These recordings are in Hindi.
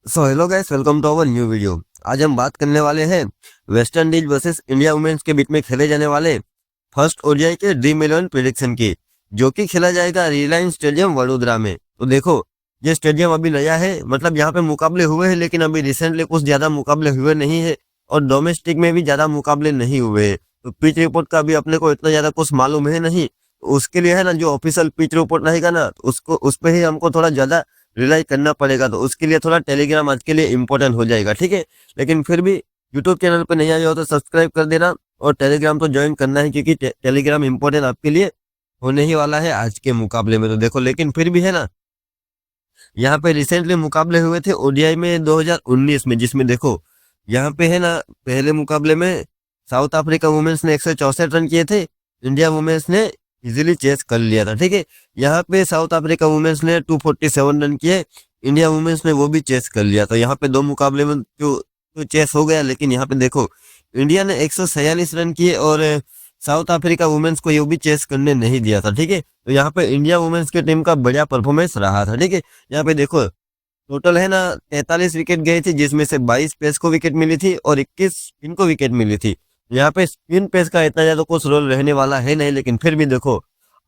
So hello guys, welcome to our new video. आज हम बात करने वाले हैं West Indies versus India women's के बीच में खेले जाने वाले फर्स्ट ओडीआई के ड्रीम 11 प्रेडिक्शन की, जो कि खेला जाएगा रिलायंस स्टेडियम वडोदरा में। तो देखो, ये स्टेडियम अभी नया है, मतलब यहाँ पे मुकाबले हुए हैं, लेकिन अभी रिसेंटली कुछ ज्यादा मुकाबले हुए नहीं है और डोमेस्टिक में भी ज्यादा मुकाबले नहीं हुए हैं। तो पिच रिपोर्ट का अभी अपने को इतना ज्यादा कुछ मालूम है नहीं। तो उसके लिए है ना, जो ऑफिशियल पिच रिपोर्ट रहेगा ना, उसको उस पर ही हमको थोड़ा ज्यादा रिलाई करना पड़ेगा। तो उसके लिए थोड़ा टेलीग्राम आज के लिए इंपॉर्टेंट हो जाएगा, ठीक है। लेकिन फिर भी यूट्यूब चैनल पर नहीं आए हो तो सब्सक्राइब कर देना और टेलीग्राम तो ज्वाइन करना है, क्योंकि टेलीग्राम इंपॉर्टेंट आपके लिए होने ही वाला है आज के मुकाबले में। तो देखो, लेकिन फिर भी है ना, यहाँ पे रिसेंटली मुकाबले हुए थे ओडीआई में 2019 में, जिसमें देखो यहाँ पे है ना, पहले मुकाबले में साउथ अफ्रीका वुमेन्स ने 164 रन किए थे, इंडिया वुमेन्स ने इजीली चेस कर लिया था, ठीक है। यहाँ पे साउथ अफ्रीका वुमेन्स ने 247 रन किए, इंडिया वुमेन्स ने वो भी चेस कर लिया। तो यहाँ पे दो मुकाबले में जो चेस हो गया, लेकिन यहाँ पे देखो इंडिया ने 146 रन किए और साउथ अफ्रीका वुमेन्स को ये भी चेस करने नहीं दिया था, ठीक है। तो यहाँ पे इंडिया वुमेन्स की टीम का बढ़िया परफॉर्मेंस रहा था, ठीक है। यहाँ पे देखो टोटल है ना 43 विकेट गए थे, जिसमें से 22 पेस को विकेट मिली थी और 21 स्पिन को विकेट मिली थी। यहाँ पे स्पिन पेस का इतना ज्यादा कुछ रोल रहने वाला है नहीं, लेकिन फिर भी देखो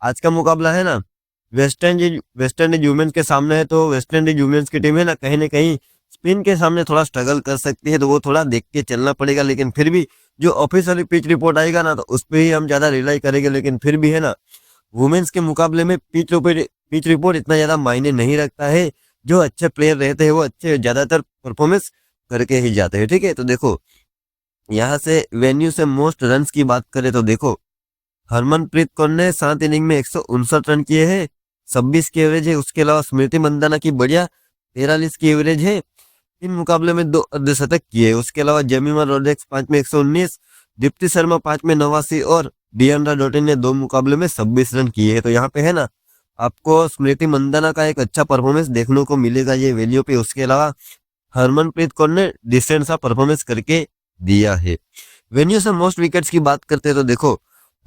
आज का मुकाबला है ना, वेस्ट इंडीज वुमेन्स के सामने है। तो वेस्ट इंडीज वुमेन्स की टीम है ना, कहीं ना कहीं स्पिन के सामने थोड़ा स्ट्रगल कर सकती है, तो वो थोड़ा देख के चलना पड़ेगा। लेकिन फिर भी जो ऑफिशियली पिच रिपोर्ट आएगा ना, तो उस पर ही हम ज्यादा रिलाई करेंगे। लेकिन फिर भी है ना, वुमेन्स के मुकाबले में पिच रिपोर्ट इतना ज्यादा मायने नहीं रखता है। जो अच्छे प्लेयर रहते हैं वो अच्छे ज्यादातर परफॉर्मेंस करके ही जाते हैं, ठीक है। तो देखो, यहाँ से वेन्यू से मोस्ट रन्स की बात करें तो देखो, हरमनप्रीत कौर ने 7 इनिंग में 159 रन किए हैं, 26 की एवरेज है। उसके अलावा स्मृति मंदाना की बढ़िया 43 की एवरेज है, 3 मुकाबले में 2 अर्धशतक किए। उसके अलावा जेमिमा रोड्रिग्स 5 में 119, दीप्ति शर्मा 5 में 89 और डियांड्रा डॉटिन ने 2 मुकाबले में 26 रन किए हैं। तो यहाँ पे है ना, आपको स्मृति मंदाना का एक अच्छा परफॉर्मेंस देखने को मिलेगा ये वैल्यू पे। उसके अलावा हरमनप्रीत कौर ने डिसेंट सा परफॉर्मेंस करके दिया है। वेन्यू से मोस्ट विकेट्स की बात करते हैं तो देखो,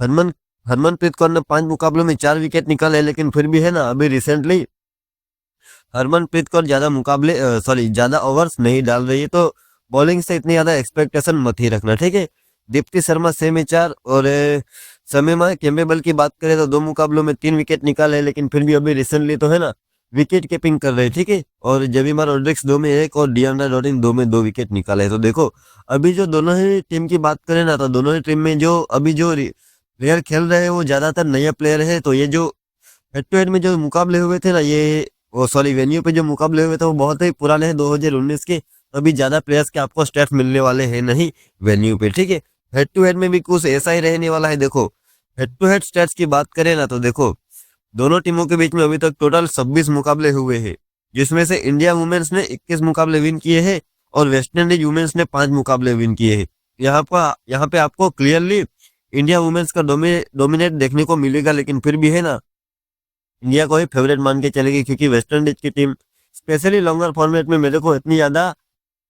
हरमनप्रीत कौर ने 5 मुकाबलों में 4 विकेट निकाले, लेकिन फिर भी है ना, अभी रिसेंटली हरमनप्रीत कौर ज्यादा ओवर्स नहीं डाल रही है। तो बॉलिंग से इतनी ज्यादा एक्सपेक्टेशन मत ही रखना, ठीक है। दीप्ति शर्मा 6 में 4 और शमीमा कैम्बेबल की बात करें तो 2 मुकाबलों में 3 विकेट निकाले, लेकिन फिर भी अभी रिसेंटली तो है ना विकेट कीपिंग कर रहे, ठीक है। और जेमिमा रोड्रिग्स 2 में 1 और डियांड्रा डॉटिन 2 में 2 विकेट निकाले। तो देखो, अभी जो दोनों ही टीम की बात करें ना, तो दोनों ही टीम में जो अभी जो प्लेयर खेल रहे हैं वो ज्यादातर नए प्लेयर है। तो ये जो हेड टू हेड में जो मुकाबले हुए थे ना, वेन्यू पे जो मुकाबले हुए थे वो बहुत ही पुराने हैं, 2019 के। अभी ज्यादा प्लेयर्स के आपको स्टेट मिलने वाले हैं नहीं वेन्यू पे, ठीक है। हेड टू हेड में भी कुछ ऐसा ही रहने वाला है। देखो, हेड टू हेड स्टेट्स की बात करें ना, तो देखो दोनों टीमों के बीच में अभी तक टोटल 26 मुकाबले हुए हैं, जिसमें से इंडिया वुमेन्स ने 21 मुकाबले विन किए हैं और वेस्ट इंडीज वुमेन्स ने 5 मुकाबले विन किए हैं। यहाँ पे आपको क्लियरली इंडिया वुमेन्स का डोमिनेट देखने को मिलेगा। लेकिन फिर भी है ना, इंडिया को ही फेवरेट मान के चलेगी, क्योंकि वेस्ट इंडीज की टीम स्पेशली लॉन्गर फॉर्मेट में मेरे को इतनी ज्यादा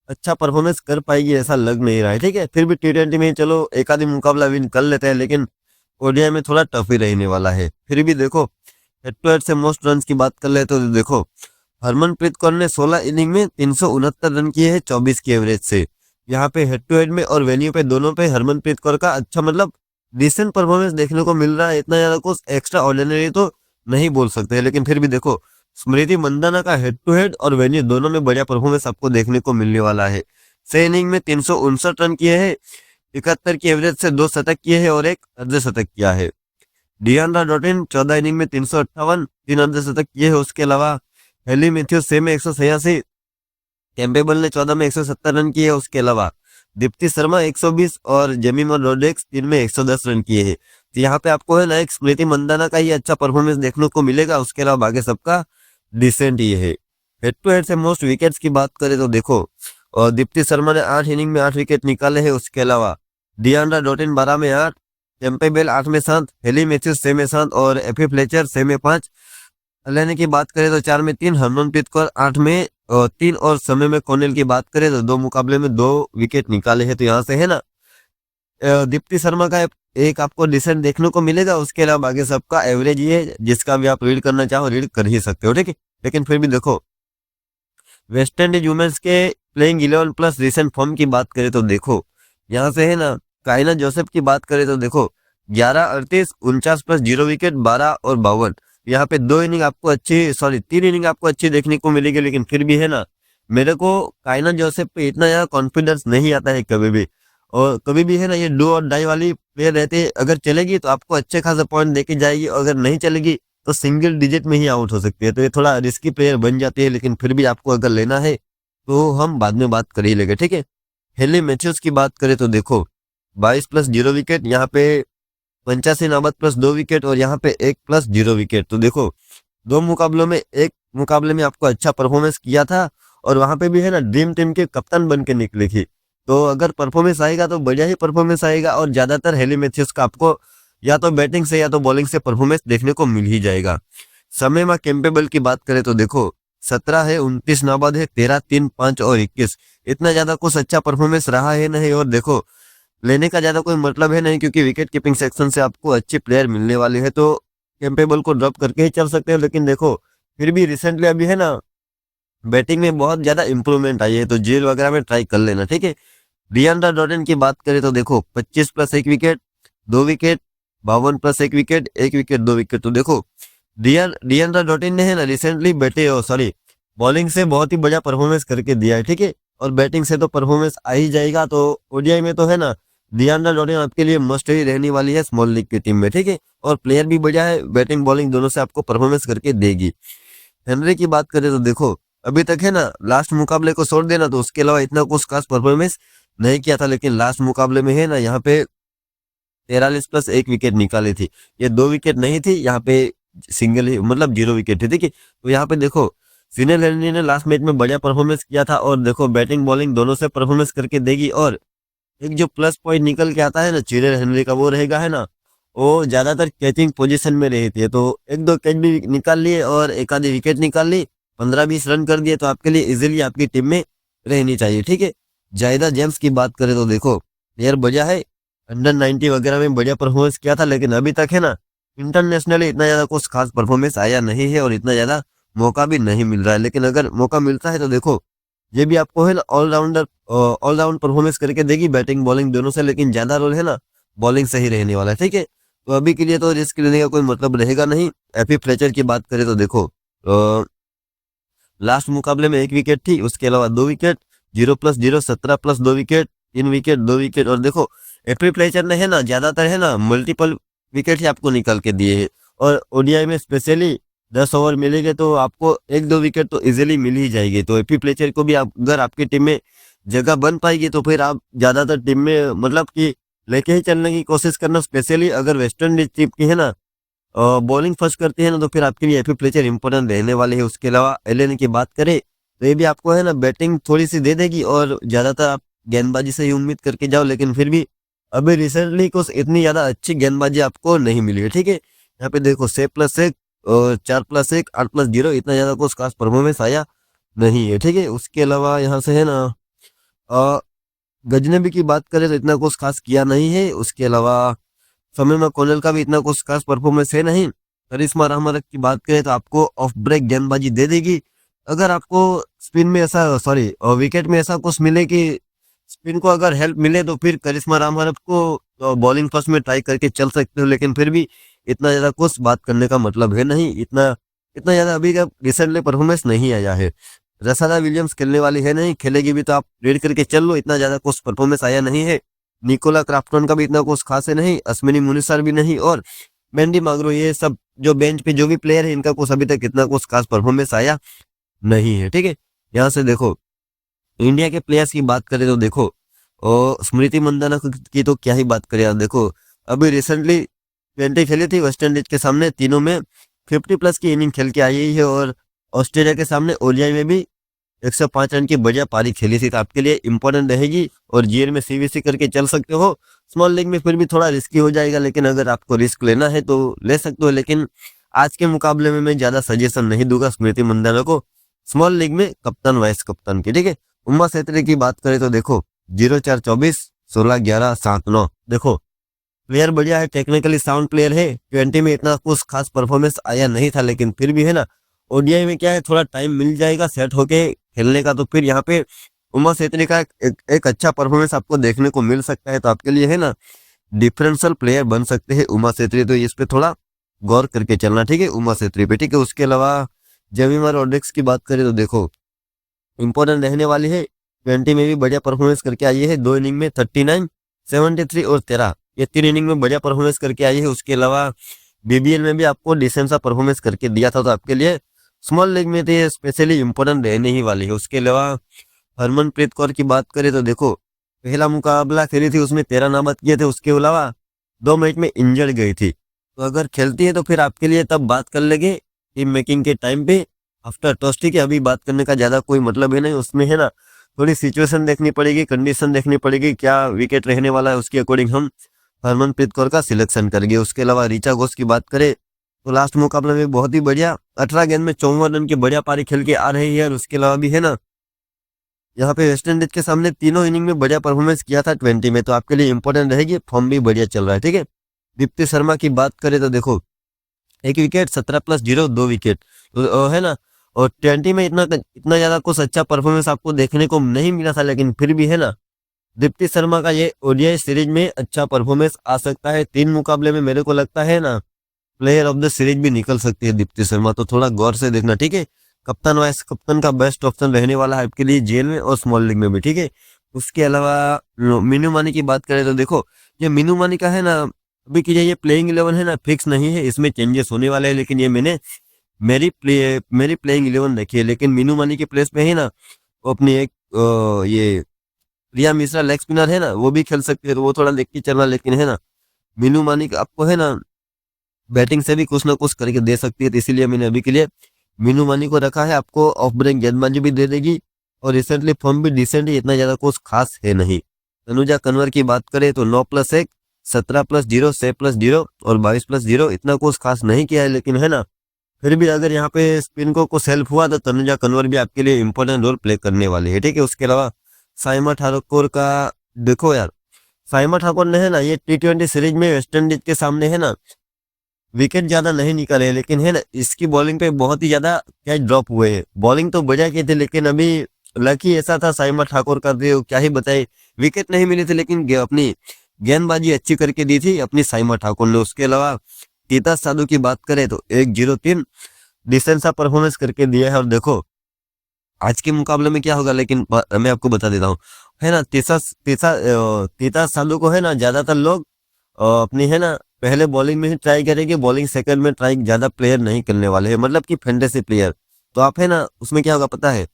अच्छा परफॉर्मेंस कर पाएगी ऐसा लग नहीं रहा है, ठीक है। फिर भी T20 में चलो एक आधी मुकाबला विन कर लेते हैं, लेकिन ओडीआई में थोड़ा टफ ही रहने वाला है। फिर भी देखो, हेड टू हेड से मोस्ट रन की बात कर ले तो देखो, हरमनप्रीत कौर ने 16 इनिंग में 369 रन किए हैं 24 की एवरेज से। यहाँ पे हेड टू हेड में और वेन्यू पे दोनों पे हरमनप्रीत कौर का अच्छा, मतलब डिसेंट परफॉर्मेंस देखने को मिल रहा है। इतना ज्यादा कुछ एक्स्ट्रा ऑर्डिनरी तो नहीं बोल सकते, लेकिन फिर भी देखो, स्मृति मंदाना का हेड टू हेड और वेन्यू दोनों में बढ़िया परफॉर्मेंस आपको देखने को मिलने वाला है। 6 इनिंग में 359 रन किए हैं, 71 की एवरेज से 2 शतक किए हैं और 1 अर्धशतक किया है। डियांड्रा डॉटिन 14 इनिंग में 358, 3 अर्धशतक किए हैं। उसके अलावा हेली मैथ्यूज 6 में 186, कैम्पेबल ने 14 में 170 रन किए। उसके अलावा दीप्ति शर्मा 120 और जेमिमा रोड्रिग्स 3 में 110 रन किए हैं। तो यहाँ पे आपको है ना, एक स्मृति मंदाना का ही अच्छा परफॉर्मेंस देखने को मिलेगा। उसके अलावा बाकी सबका डिसेंट ही है। हेड टू हेड से मोस्ट विकेट्स की बात करें तो देखो, और दीप्ति शर्मा ने 8 इनिंग में 8 विकेट निकाले हैं। उसके अलावा डियांड्रा डॉटिन 12 में 8, कैम्पेबल 8 में 7, हेली मैथ्यूज 6 में 7 और एफी फ्लेचर 6 में 5। लेने की बात करें तो 4 में 3, हरमनप्रीत कौर 8 में 3 और समय में कॉर्नेल की बात करें तो 2 मुकाबले में 2 विकेट निकाले हैं। तो यहाँ से है ना, दीप्ति शर्मा का एक आपको डिसेंट देखने को मिलेगा। उसके अलावा आगे सबका एवरेज ही है, जिसका भी आप रीड करना चाहो रीड कर ही सकते हो, ठीक है। लेकिन फिर भी देखो, वेस्ट इंडीज वुमेन्स के प्लेइंग 11 प्लस रिसेंट फॉर्म की बात करें तो देखो यहाँ से है ना, काइना जोसेफ की बात करें तो देखो 11-38, 49 प्लस 0 विकेट, 12 और 52। यहाँ पे 3 इनिंग आपको अच्छी देखने को मिलेगी, लेकिन फिर भी है ना, मेरे को काइना जोसेफ पे इतना ज्यादा कॉन्फिडेंस नहीं आता है कभी भी। और कभी भी है ना, ये डू और डाई वाली प्लेयर रहती है, अगर चलेगी तो आपको अच्छे खासे पॉइंट देके जाएगी, और अगर नहीं चलेगी तो सिंगल डिजिट में ही आउट हो सकती है। तो ये थोड़ा रिस्की प्लेयर बन जाती है, लेकिन फिर भी आपको अगर लेना है तो हम बाद में बात कर ही लेंगे, ठीक है। हेली मैथ्यूज की बात करें तो देखो 22 प्लस 0 विकेट, यहाँ पे 85 नाबाद प्लस 2 विकेट, और यहाँ पे 1 प्लस 0 विकेट। तो देखो दो मुकाबलों में, एक मुकाबले में आपको अच्छा परफॉर्मेंस किया था, और वहां पे भी है ना ड्रीम टीम के कप्तान बन के निकली थी। तो अगर परफॉर्मेंस आएगा तो बढ़िया ही परफॉर्मेंस आएगा, और ज्यादातर हेली मैथ्यूज का आपको या तो बैटिंग से या तो बॉलिंग से परफॉर्मेंस देखने को मिल ही जाएगा। समय में कैंपेबल की बात करें तो देखो 17 है, 29 नाबाद है, 13, 3, 5 और 21। इतना ज्यादा कुछ अच्छा परफॉर्मेंस रहा है नहीं, और देखो लेने का ज्यादा कोई मतलब है नहीं, क्योंकि विकेट कीपिंग सेक्शन से आपको अच्छे प्लेयर मिलने वाले हैं, तो कैंपेबल को ड्रॉप करके ही चल सकते हो। लेकिन देखो फिर भी रिसेंटली अभी है ना, बैटिंग में बहुत ज्यादा इंप्रूवमेंट आई है, तो जेल वगैरह में ट्राई कर लेना, ठीक है। डियान्ड्रा डॉर्टन की बात करें तो देखो 25 plus 1 wicket, 2 wicket, 52 plus 1 wicket, 1 wicket, 2 wicket. तो देखो डियान्ड्रा डॉर्टन ने है ना रिसेंटली बॉलिंग से बहुत ही बढ़िया परफॉर्मेंस करके दिया है, ठीक है। और बैटिंग से तो परफॉर्मेंस आ ही जाएगा, तो ओडीआई में तो है ना डियान्ड्रा डॉर्टन आपके लिए मस्ट ही रहने वाली है स्मॉल लीग की टीम में, ठीक है। और प्लेयर भी बढ़िया है, बैटिंग बॉलिंग दोनों से आपको परफॉर्मेंस करके देगी। हेनरी की बात करें तो देखो अभी तक है ना, लास्ट मुकाबले को छोड़ देना तो उसके अलावा इतना कुछ खास परफॉर्मेंस नहीं किया था, लेकिन लास्ट मुकाबले में है ना यहाँ पे 43 प्लस 1 विकेट निकाली थी। ये 2 विकेट नहीं थी, यहाँ पे सिंगल ही मतलब 0 विकेट थी, ठीक है। तो यहाँ पे देखो फिनेल हेनरी ने लास्ट मैच में बढ़िया परफॉर्मेंस किया था, और देखो बैटिंग बॉलिंग दोनों से परफॉर्मेंस करके देगी। और एक जो प्लस पॉइंट निकल के आता है ना चिरेल हेनरी का, वो रहेगा है ना, वो ज्यादातर कैचिंग पोजीशन में रहती है, तो एक दो कैच भी निकाल लिए और एक आधी विकेट निकाल ली, 15-20 रन कर दिए, तो आपके लिए इजीली आपकी टीम में रहनी चाहिए, ठीक है। जायदा जेम्स की बात करें तो देखो प्लेयर बढ़िया है, अंडर 90 वगैरह में बढ़िया परफॉर्मेंस किया था, लेकिन अभी तक है ना इंटरनेशनली इतना ज्यादा कुछ खास परफॉर्मेंस आया नहीं है, और इतना ज्यादा मौका भी नहीं मिल रहा है। लेकिन अगर मौका मिलता है तो देखो ये भी आपको है ना ऑलराउंड परफॉर्मेंस करके देगी, बैटिंग बॉलिंग दोनों से, लेकिन ज्यादा रोल है ना बॉलिंग से ही रहने वाला है, ठीक है। तो अभी के लिए तो रिस्क लेने का कोई मतलब रहेगा नहीं। एफी फ्लेचर की बात करें तो देखो लास्ट मुकाबले में 1 विकेट थी, उसके अलावा 2 wicket, 0+0, 17 plus 2 wicket, 3 wicket, 2 wicket. और देखो एफी फ्लेचर ने है ना ज्यादातर है ना मल्टीपल विकेट ही आपको निकाल के दिए है, और ओडीआई में स्पेशली 10 ओवर मिलेंगे तो आपको 1-2 विकेट तो इजीली मिल ही जाएगी। तो एपी फ्लेचर को भी अगर आपकी टीम में जगह बन पाएगी तो फिर आप ज्यादातर टीम में मतलब कि लेके ही चलने की कोशिश करना, स्पेशली अगर वेस्टर्न इंडीज टीम की है ना बॉलिंग फर्स्ट करती है ना, तो फिर आपके लिए एपी फ्लेचर इंपॉर्टेंट रहने वाले है। उसके अलावा एलन की बात करें तो ये भी आपको है ना बैटिंग थोड़ी सी दे देगी, और ज्यादातर आप गेंदबाजी से ही उम्मीद करके जाओ, लेकिन फिर भी अभी रिसेंटली कुछ इतनी ज्यादा अच्छी गेंदबाजी आपको नहीं मिली है, ठीक है। यहाँ पे देखो 6+1 और 4+1, 8+0, इतना ज्यादा कुछ खास परफॉर्मेंस आया नहीं है, ठीक है। उसके अलावा यहाँ से है ना गजनबी की बात करें तो इतना कुछ खास किया नहीं है। उसके अलावा समय में कॉनल का भी इतना कुछ खास परफॉर्मेंस है नहीं। करिश्मा रामरक की बात करें तो आपको ऑफ ब्रेक गेंदबाजी दे देगी। अगर आपको स्पिन में ऐसा विकेट में ऐसा कुछ मिले कि स्पिन को अगर हेल्प मिले तो फिर करिश्मा रामरक को बॉलिंग फर्स्ट में ट्राई करके चल सकते हो, लेकिन फिर भी इतना ज्यादा कुछ बात करने का मतलब है नहीं। इतना इतना ज्यादा अभी का रिसेंटली परफॉर्मेंस नहीं आया है। रसादा विलियम्स खेलने वाली है नहीं, खेलेगी भी तो आप रेड करके चल लो, इतना ज्यादा कुछ परफॉर्मेंस आया नहीं है। निकोला क्राफ्टन का भी इतना कुछ खास है नहीं, अश्विनी मुनिसर भी नहीं, और मैंडी माग्रो, ये सब जो बेंच पे जो भी प्लेयर है इनका कुछ अभी तक इतना कुछ खास परफॉर्मेंस आया नहीं है, ठीक है। यहाँ से देखो इंडिया के प्लेयर्स की बात करें तो देखो और स्मृति मंदाना की तो क्या ही बात करें यार। देखो अभी रिसेंटली 20 खेली थी वेस्ट इंडीज के सामने, तीनों में 50+ की इनिंग खेल के आई है, और ऑस्ट्रेलिया के सामने ओडीआई में भी 105 रन की बढ़िया पारी खेली थी, तो आपके लिए इंपॉर्टेंट रहेगी। और जीएल में सीवीसी करके चल सकते हो। स्मॉल लीग में फिर भी थोड़ा रिस्की हो जाएगा, लेकिन अगर आपको रिस्क लेना है तो ले सकते हो, लेकिन आज के मुकाबले में मैं ज्यादा सजेशन नहीं दूंगा स्मृति मंदाना को स्मॉल लीग में कप्तान वाइस कप्तान की, ठीक है। उमा सेत्री की बात करें तो देखो 0-4-24, 16-11, 7-9। देखो प्लेयर बढ़िया है, टेक्निकली साउंड प्लेयर है। 20 में इतना कुछ खास परफॉर्मेंस आया नहीं था, लेकिन फिर भी है ना ओडीआई में क्या है, थोड़ा टाइम मिल जाएगा सेट होके खेलने का, तो फिर यहाँ पे उमा सेत्री का एक अच्छा परफॉर्मेंस आपको देखने को मिल सकता है। तो आपके लिए है ना डिफरेंशियल प्लेयर बन सकते हैं उमा सेत्री, तो इस पे थोड़ा गौर करके चलना, ठीक है, उमा सेत्री पे, ठीक है। उसके अलावा जेमिमा रोड्रिग्स की बात करें तो देखो इंपॉर्टेंट रहने वाली है। 20 में भी बढ़िया परफॉर्मेंस करके आई है, 2 इनिंग में 39, 73 और 13, ये 3 इनिंग में बढ़िया परफॉर्मेंस करके आई है। उसके अलावा बीबीएल में भी आपको डिसेंट सा परफॉर्मेंस करके दिया था, तो आपके लिए स्मॉल लीग में तो ये स्पेशली इंपॉर्टेंट रहने ही वाली है। उसके अलावा हरमनप्रीत कौर की बात करें तो देखो पहला मुकाबला खेली थी उसमें 13 नाबाद किए थे, उसके अलावा 2 मैच में इंजर्ड गई थी। तो अगर खेलती है तो फिर आपके लिए तब बात कर लेंगे टीम मेकिंग के टाइम पे आफ्टर टॉस, ठीक है। अभी बात करने का ज्यादा कोई मतलब है नहीं, उसमें है ना थोड़ी सिचुएशन देखनी पड़ेगी, कंडीशन देखनी पड़ेगी, क्या विकेट रहने वाला है, उसके अकॉर्डिंग हम हरमनप्रीत कौर का सिलेक्शन करेंगे। उसके अलावा ऋचा घोष की बात करें तो लास्ट मुकाबले में बहुत ही बढ़िया 18 गेंद में 54 रन की बढ़िया पारी खेल के आ रही है। और उसके अलावा भी है ना यहाँ पे वेस्ट इंडीज के सामने तीनों इनिंग में बढ़िया परफॉर्मेंस किया था 20 में, तो आपके लिए इंपॉर्टेंट रहेगी, फॉर्म भी बढ़िया चल रहा है, ठीक है। दीप्ति शर्मा की बात करें तो देखो 1 विकेट 17+0 2 विकेट, तो है ना। और 20 में इतना ज्यादा कुछ अच्छा परफॉर्मेंस आपको देखने को नहीं मिला था, लेकिन फिर भी है ना दीप्ति शर्मा का ये ओडीआई सीरीज में अच्छा परफॉर्मेंस आ सकता है। 3 मुकाबले में मेरे को लगता है ना प्लेयर ऑफ द सीरीज भी निकल सकती है दीप्ति शर्मा, तो थोड़ा गौर से देखना, ठीक है। कप्तान वाइस कप्तान का बेस्ट ऑप्शन रहने वाला है आपके लिए जेल में और स्मॉल लीग में भी, ठीक है। उसके अलावा मीनू मानी की बात करें तो देखो ये मीनू मानी का है ना अभी की ये प्लेइंग 11 है ना फिक्स नहीं है, इसमें चेंजेस होने वाले हैं, लेकिन ये मैंने मेरी प्लेइंग 11 रखी है। लेकिन मीनू मानी के प्लेस पे है ना वो अपनी एक ये रिया मिश्रा लेग स्पिनर है ना वो भी खेल सकती है, तो वो थोड़ा देख के चलना। लेकिन है ना मीनू मानी का आपको है ना बैटिंग से भी कुछ ना कुछ करके दे सकती है, तो इसीलिए मैंने अभी के लिए मीनू मानी को रखा है। आपको ऑफ ब्रेक गेंदबाजी भी दे देगी और रिसेंटली फॉर्म भी डिसेंट है, इतना ज्यादा कुछ खास है नहीं। तनुजा कन्वर की बात करें तो 9+1, 17+0, 6+0 और 22+0, इतना कुछ खास नहीं किया है, लेकिन है ना फिर भी अगर यहाँ पे स्पिन को कुछ हेल्प हुआ तो तनुजा कन्वर भी आपके लिए इंपॉर्टेंट रोल प्ले करने वाली है, ठीक है। उसके अलावा साइमा ठाकुर का देखो यार, साइमा ठाकुर ने है ना ये T20 सीरीज में वेस्ट इंडीज के सामने है ना विकेट ज्यादा नहीं निकाले, लेकिन है ना इसकी बॉलिंग पे बहुत ही ज्यादा कैच ड्रॉप हुए हैं। बॉलिंग तो बढ़िया की थी, लेकिन अभी लकी ऐसा था साइमा ठाकुर का, तो क्या ही बताए, विकेट नहीं मिली थी लेकिन अपनी गेंदबाजी अच्छी करके दी थी अपनी साइमा ठाकुर ने। उसके अलावा तीता साधु की बात करें तो 1-0-3 डिसेंट सा परफॉर्मेंस करके दिया है। और देखो आज के मुकाबले में क्या होगा, लेकिन मैं आपको बता देता हूँ, है ना तीता साधु को है ना ज्यादातर लोग अपनी है ना पहले बॉलिंग में ही ट्राई करेंगे, बॉलिंग सेकंड में ट्राई ज्यादा प्लेयर नहीं करने वाले हैं, मतलब कि फैंटेसी प्लेयर। तो आप है ना उसमें क्या होगा पता है,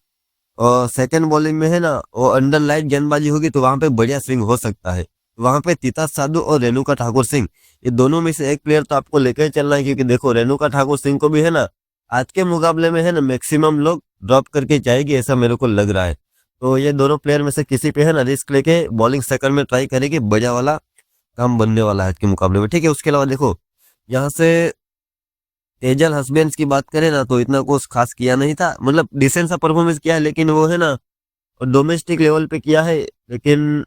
और सेकंड बॉलिंग में है ना वो अंडर लाइट गेंदबाजी होगी तो वहां पे बढ़िया स्विंग हो सकता है। वहां पे तीता साधु और रेणुका ठाकुर सिंह, ये दोनों में से एक प्लेयर तो आपको लेकर चलना है, क्योंकि देखो रेणुका ठाकुर सिंह को भी है ना आज के मुकाबले में है ना मैक्सिमम लोग ड्रॉप करके जाएगी, ऐसा मेरे को लग रहा है। तो ये दोनों प्लेयर में से किसी पे है ना रिस्क लेके बॉलिंग सेकंड में ट्राई करेगी, बढ़िया वाला काम बनने वाला है आज के मुकाबले में, ठीक है। उसके अलावा देखो यहाँ से तेजल हसबेंड की बात करें ना तो इतना कुछ खास किया नहीं था, मतलब डिसेंट सा परफॉर्मेंस किया है, लेकिन वो है ना डोमेस्टिक लेवल पे किया है। लेकिन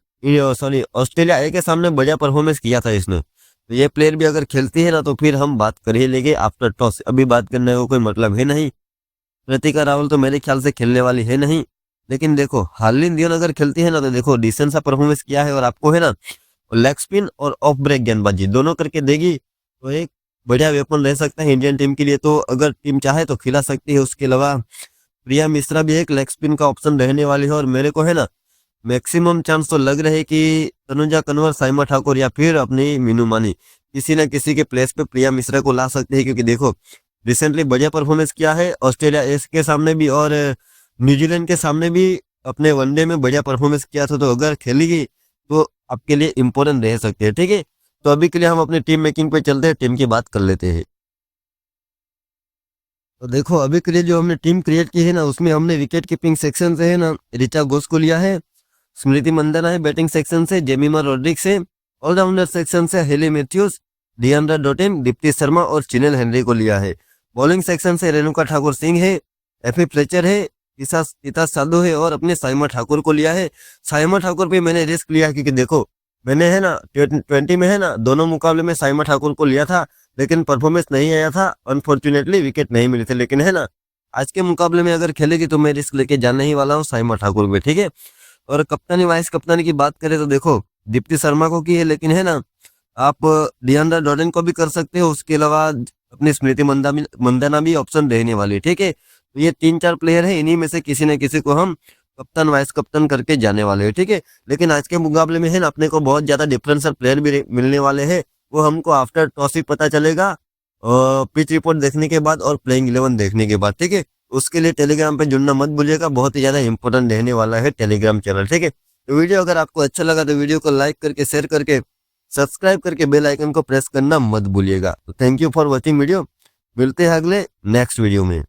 सॉरी ऑस्ट्रेलिया ए के सामने बढ़िया परफॉर्मेंस किया था इसने, तो ये प्लेयर भी अगर खेलती है ना तो फिर हम बात कर ही लेंगे आफ्टर टॉस, अभी बात करने का कोई मतलब है नहीं। कृतिका रावल तो मेरे ख्याल से खेलने वाली है नहीं, लेकिन देखो हार्लिन दियोन अगर खेलती है ना तो देखो डिसेंट सा परफॉर्मेंस किया है, और आपको है ना लेग स्पिन और ऑफ ब्रेक गेंदबाजी दोनों करके देगी, तो एक बढ़िया वेपन रह सकता है इंडियन टीम के लिए, तो अगर टीम चाहे तो खिला सकती है। उसके अलावा प्रिया मिश्रा भी एक लेग स्पिन का ऑप्शन रहने वाली है, और मेरे को है ना मैक्सिमम चांस तो लग रहे कि तनुजा कन्वर, साइमा ठाकुर या फिर अपनी मीनू मानी किसी न किसी के प्लेस पे प्रिया मिश्रा को ला सकते हैं, क्योंकि देखो रिसेंटली बढ़िया परफॉर्मेंस किया है ऑस्ट्रेलिया एस के सामने भी और न्यूजीलैंड के सामने भी, अपने वनडे में बढ़िया परफॉर्मेंस किया था, तो अगर खेलेगी तो आपके लिए इंपॉर्टेंट रह सकते हैं, ठीक है। तो अभी के लिए हम अपनी टीम मेकिंग पे चलते हैं, टीम की बात कर लेते हैं। तो देखो अभी के लिए जो हमने टीम क्रिएट की है ना उसमें हमने विकेट कीपिंग सेक्शन से है ना ऋचा घोष को लिया है, स्मृति मंदाना है बैटिंग सेक्शन से, जेमिमा रोड्रिग्स है, ऑलराउंडर सेक्शन से Hayley Matthews, Deandra Dottin, Deepti Sharma और चिनेल हेनरी को लिया है। बॉलिंग सेक्शन से रेणुका ठाकुर सिंह है, एफी फ्लेचर है, ईसा साधु है और अपने साइमा ठाकुर को लिया है। साइमा ठाकुर पे मैंने रिस्क लिया क्योंकि देखो मैंने है ना 20 में है ना दोनों मुकाबले में साइमा ठाकुर को लिया था, लेकिन परफॉर्मेंस नहीं आया था, अनफॉर्चुनेटली विकेट नहीं मिले थे। लेकिन है ना आज के मुकाबले में अगर खेलेगी तो मैं रिस्क लेके जाने ही वाला हूँ साइमा ठाकुर पे, ठीक है। और कप्तानी वाइस कप्तानी की बात करें तो देखो दीप्ति शर्मा को की है, लेकिन है ना आप डियांड्रा डॉर्डन को भी कर सकते हो, उसके अलावा अपनी स्मृति मंदाना भी ऑप्शन रहने वाली है, ठीक है। तो ये 3-4 प्लेयर है, इन्हीं में से किसी न किसी को हम कप्तान वाइस कप्तान करके जाने वाले हैं, ठीक है। लेकिन आज के मुकाबले में है ना अपने को बहुत ज्यादा डिफरेंशियल प्लेयर भी मिलने वाले हैं, वो हमको आफ्टर टॉस ही पता चलेगा, पिच रिपोर्ट देखने के बाद और प्लेइंग 11 देखने के बाद, ठीक है। उसके लिए टेलीग्राम पे जुड़ना मत भूलिएगा, बहुत ही ज्यादा इंपॉर्टेंट रहने वाला है टेलीग्राम चैनल, ठीक है। तो वीडियो अगर आपको अच्छा लगा तो वीडियो को लाइक करके शेयर करके सब्सक्राइब करके बेल आइकन को प्रेस करना मत भूलिएगा। तो thank you for watching video, मिलते हैं अगले नेक्स्ट वीडियो में।